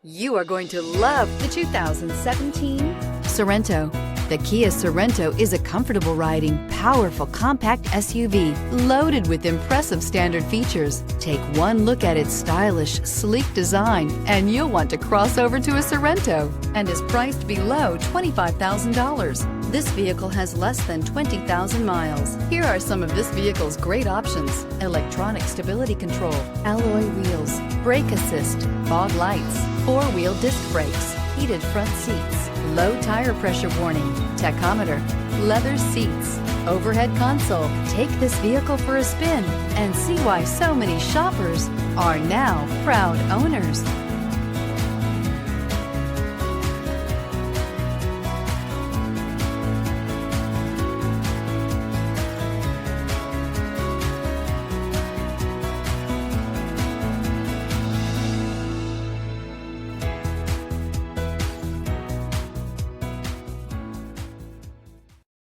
You are going to love the 2017 Sorento. The Kia Sorento is a comfortable riding, powerful compact SUV loaded with impressive standard features. Take one look at its stylish, sleek design and you'll want to cross over to a Sorento, and is priced below $25,000. This vehicle has less than 20,000 miles. Here are some of this vehicle's great options: electronic stability control, alloy wheels, brake assist, fog lights, four-wheel disc brakes, heated front seats, low tire pressure warning, tachometer, leather seats, overhead console. Take this vehicle for a spin and see why so many shoppers are now proud owners.